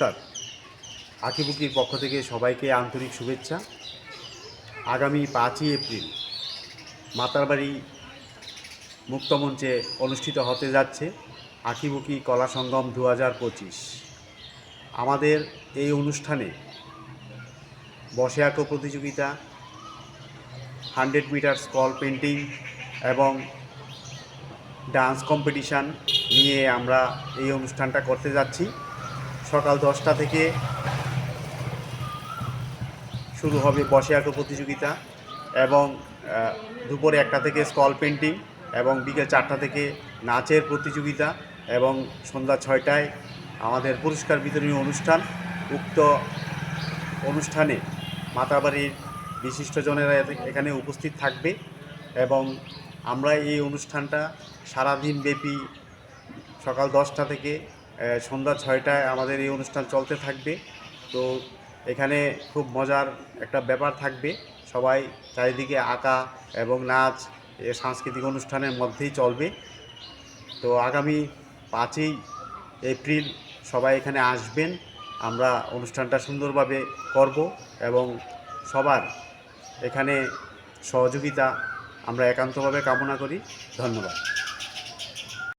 নমস্কার। আঁকিবুকির পক্ষ থেকে সবাইকে আন্তরিক শুভেচ্ছা। আগামী 5ই এপ্রিল মাতারবাড়ি মুক্তমঞ্চে অনুষ্ঠিত হতে যাচ্ছে আঁকিবুকি কলা সঙ্গম 2025। আমাদের এই অনুষ্ঠানে বসে আঁকো প্রতিযোগিতা, 100 মিটার স্কল পেন্টিং এবং ডান্স কম্পিটিশান নিয়ে আমরা এই অনুষ্ঠানটা করতে যাচ্ছি। সকাল 10টা থেকে শুরু হবে বসে আঁকো প্রতিযোগিতা এবং দুপুরে 1টা থেকে স্কল পেন্টিং এবং বিকেল 4টা থেকে নাচের প্রতিযোগিতা এবং সন্ধ্যা 6টায় আমাদের পুরস্কার বিতরণী অনুষ্ঠান। উক্ত অনুষ্ঠানে মাতারবাড়ির বিশিষ্টজনেরা এখানে উপস্থিত থাকবে এবং আমরা এই অনুষ্ঠানটা সারাদিন ব্যাপী সকাল 10টা থেকে সন্ধ্যা 6টায় আমাদের এই অনুষ্ঠান চলতে থাকবে। তো এখানে খুব মজার একটা ব্যাপার থাকবে, সবাই চারিদিকে আঁকা এবং নাচ সাংস্কৃতিক অনুষ্ঠানের মধ্যেই চলবে। তো আগামী 5ই এপ্রিল সবাই এখানে আসবেন, আমরা অনুষ্ঠানটা সুন্দরভাবে করব এবং সবার এখানে সহযোগিতা আমরা একান্তভাবে কামনা করি। ধন্যবাদ।